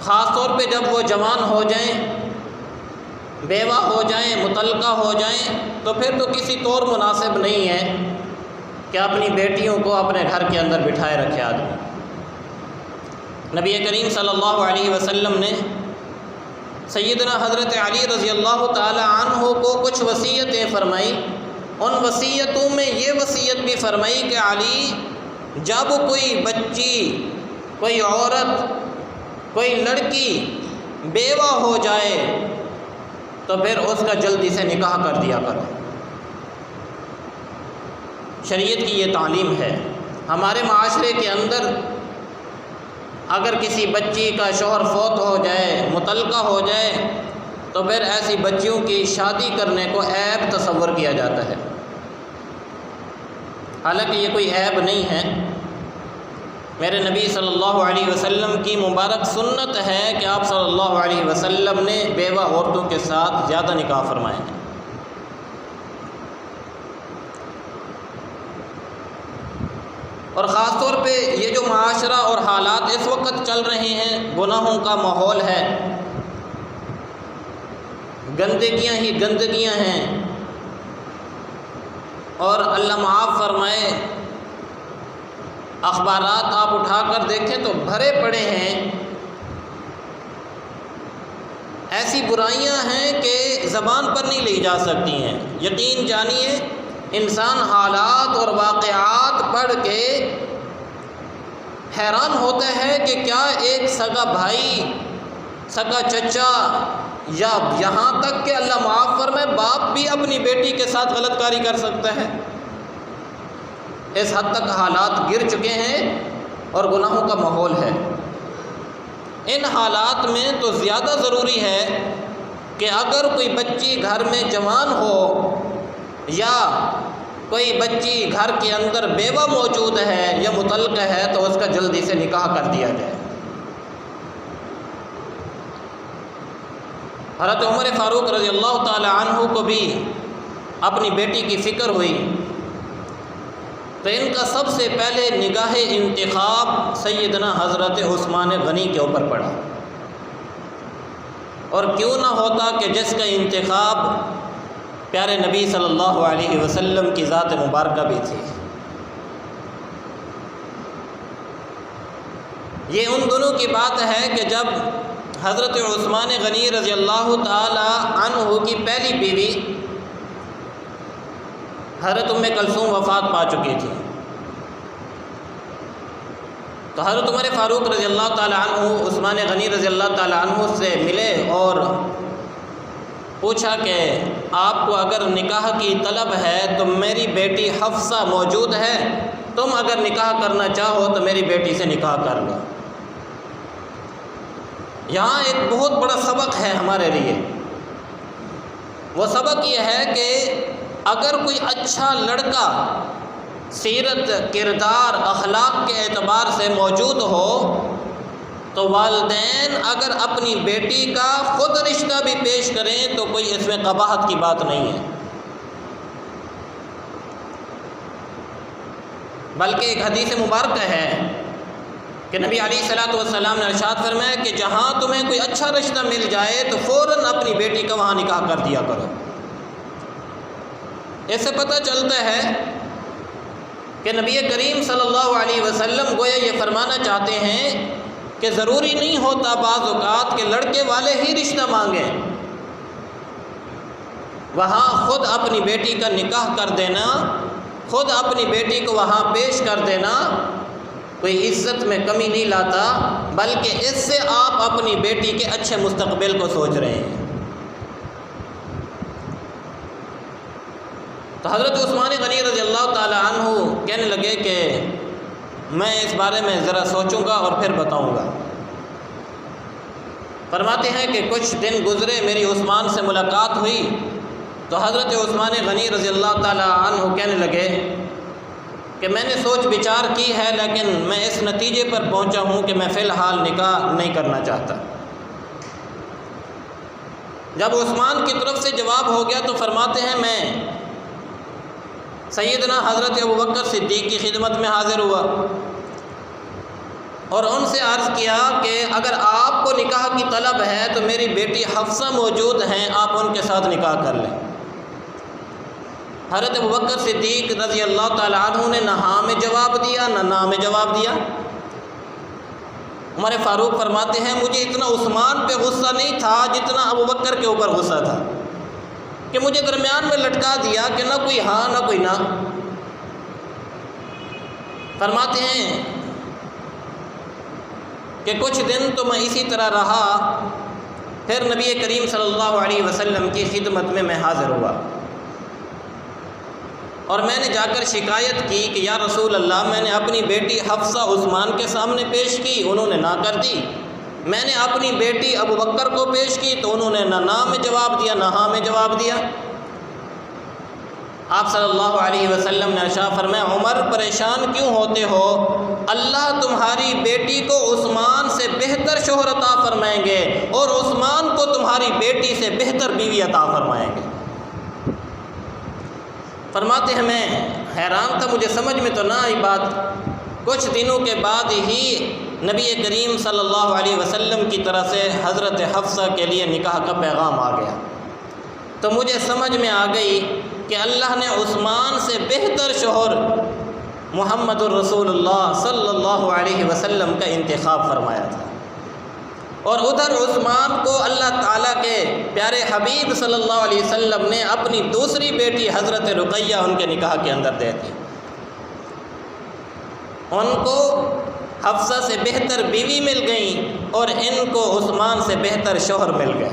خاص طور پہ جب وہ جوان ہو جائیں، بیوہ ہو جائیں، مطلقہ ہو جائیں، تو پھر تو کسی طور مناسب نہیں ہے کہ اپنی بیٹیوں کو اپنے گھر کے اندر بٹھائے رکھے آدمی۔ نبی کریم صلی اللہ علیہ وسلم نے سیدنا حضرت علی رضی اللہ تعالی عنہ کو کچھ وصیتیں فرمائی۔ ان وصیتوں میں یہ وصیت بھی فرمائی کہ علی، جب کوئی بچی، کوئی عورت، کوئی لڑکی بیوہ ہو جائے تو پھر اس کا جلدی سے نکاح کر دیا کرو۔ شریعت کی یہ تعلیم ہے۔ ہمارے معاشرے کے اندر اگر کسی بچی کا شوہر فوت ہو جائے، مطلقہ ہو جائے، تو پھر ایسی بچیوں کی شادی کرنے کو عیب تصور کیا جاتا ہے، حالانکہ یہ کوئی عیب نہیں ہے۔ میرے نبی صلی اللہ علیہ وسلم کی مبارک سنت ہے کہ آپ صلی اللہ علیہ وسلم نے بیوہ عورتوں کے ساتھ زیادہ نکاح فرمائے ہیں۔ اور خاص طور پہ یہ جو معاشرہ اور حالات اس وقت چل رہے ہیں، گناہوں کا ماحول ہے، گندگیاں ہی گندگیاں ہیں، اور اللہ معاف فرمائے اخبارات آپ اٹھا کر دیکھیں تو بھرے پڑے ہیں، ایسی برائیاں ہیں کہ زبان پر نہیں لی جا سکتی ہیں۔ یقین جانیے انسان حالات اور واقعات پڑھ کے حیران ہوتا ہے کہ کیا ایک سگا بھائی، سگا چچا، یا یہاں تک کہ اللہ معاف فرمائے باپ بھی اپنی بیٹی کے ساتھ غلط کاری کر سکتا ہے۔ اس حد تک حالات گر چکے ہیں اور گناہوں کا ماحول ہے۔ ان حالات میں تو زیادہ ضروری ہے کہ اگر کوئی بچی گھر میں جوان ہو یا کوئی بچی گھر کے اندر بیوہ موجود ہے یا مطلقہ ہے تو اس کا جلدی سے نکاح کر دیا جائے۔ حضرت عمر فاروق رضی اللہ تعالی عنہ کو بھی اپنی بیٹی کی فکر ہوئی تو ان کا سب سے پہلے نگاہ انتخاب سیدنا حضرت عثمان غنی کے اوپر پڑا، اور کیوں نہ ہوتا کہ جس کا انتخاب پیارے نبی صلی اللہ علیہ وسلم کی ذات مبارکہ بھی تھی۔ یہ ان دونوں کی بات ہے کہ جب حضرت عثمان غنی رضی اللہ تعالی عنہ کی پہلی بیوی حضرت ام کلثوم وفات پا چکی تھی، تو حضرت عمر فاروق رضی اللہ تعالی عنہ عثمان غنی رضی اللہ تعالی عنہ سے ملے اور پوچھا کہ آپ کو اگر نکاح کی طلب ہے تو میری بیٹی حفصہ موجود ہے، تم اگر نکاح کرنا چاہو تو میری بیٹی سے نکاح کر لو۔ یہاں ایک بہت بڑا سبق ہے ہمارے لیے۔ وہ سبق یہ ہے کہ اگر کوئی اچھا لڑکا سیرت، کردار، اخلاق کے اعتبار سے موجود ہو تو والدین اگر اپنی بیٹی کا خود رشتہ بھی پیش کریں تو کوئی اس میں قباحت کی بات نہیں ہے، بلکہ ایک حدیث مبارکہ ہے کہ نبی علیہ الصلوۃ والسلام نے ارشاد فرمایا کہ جہاں تمہیں کوئی اچھا رشتہ مل جائے تو فوراً اپنی بیٹی کا وہاں نکاح کر دیا کرو۔ اس سے پتہ چلتا ہے کہ نبی کریم صلی اللہ علیہ وسلم گویا یہ فرمانا چاہتے ہیں کہ ضروری نہیں ہوتا بعض اوقات کہ لڑکے والے ہی رشتہ مانگیں، وہاں خود اپنی بیٹی کا نکاح کر دینا، خود اپنی بیٹی کو وہاں پیش کر دینا کوئی عزت میں کمی نہیں لاتا، بلکہ اس سے آپ اپنی بیٹی کے اچھے مستقبل کو سوچ رہے ہیں۔ تو حضرت عثمان غنی رضی اللہ تعالی عنہ کہنے لگے کہ میں اس بارے میں ذرا سوچوں گا اور پھر بتاؤں گا۔ فرماتے ہیں کہ کچھ دن گزرے، میری عثمان سے ملاقات ہوئی تو حضرت عثمان غنی رضی اللہ تعالی عنہ کہنے لگے کہ میں نے سوچ بچار کی ہے لیکن میں اس نتیجے پر پہنچا ہوں کہ میں فی الحال نکاح نہیں کرنا چاہتا۔ جب عثمان کی طرف سے جواب ہو گیا تو فرماتے ہیں میں سیدنا حضرت ابوبکر صدیق کی خدمت میں حاضر ہوا اور ان سے عرض کیا کہ اگر آپ کو نکاح کی طلب ہے تو میری بیٹی حفصہ موجود ہیں، آپ ان کے ساتھ نکاح کر لیں۔ حضرت ابوبکر صدیق رضی اللہ تعالیٰ عنہ نے نہ ہاں میں جواب دیا نہ نا میں جواب دیا۔ عمر فاروق فرماتے ہیں مجھے اتنا عثمان پہ غصہ نہیں تھا جتنا ابوبکر کے اوپر غصہ تھا کہ مجھے درمیان میں لٹکا دیا کہ نہ کوئی ہاں نہ کوئی نہ۔ فرماتے ہیں کہ کچھ دن تو میں اسی طرح رہا، پھر نبی کریم صلی اللہ علیہ وسلم کی خدمت میں حاضر ہوا اور میں نے جا کر شکایت کی کہ یا رسول اللہ، میں نے اپنی بیٹی حفصہ عثمان کے سامنے پیش کی، انہوں نے نہ کر دی۔ میں نے اپنی بیٹی ابوبکر کو پیش کی تو انہوں نے نہ نا میں جواب دیا نہ ہاں میں جواب دیا۔ آپ صلی اللہ علیہ وسلم نے ارشاد فرمایا عمر پریشان کیوں ہوتے ہو، اللہ تمہاری بیٹی کو عثمان سے بہتر شوہر عطا فرمائیں گے اور عثمان کو تمہاری بیٹی سے بہتر بیوی عطا فرمائیں گے۔ فرماتے ہیں میں حیران تھا، مجھے سمجھ میں تو نہ آئی بات۔ کچھ دنوں کے بعد ہی نبی کریم صلی اللہ علیہ وسلم کی طرف سے حضرت حفصہ کے لیے نکاح کا پیغام آ گیا، تو مجھے سمجھ میں آ گئی کہ اللہ نے عثمان سے بہتر شوہر محمد الرسول اللہ صلی اللہ علیہ وسلم کا انتخاب فرمایا تھا، اور ادھر عثمان کو اللہ تعالیٰ کے پیارے حبیب صلی اللہ علیہ وسلم نے اپنی دوسری بیٹی حضرت رقیہ ان کے نکاح کے اندر دے دی۔ ان کو حفصہ سے بہتر بیوی مل گئی اور ان کو عثمان سے بہتر شوہر مل گئے۔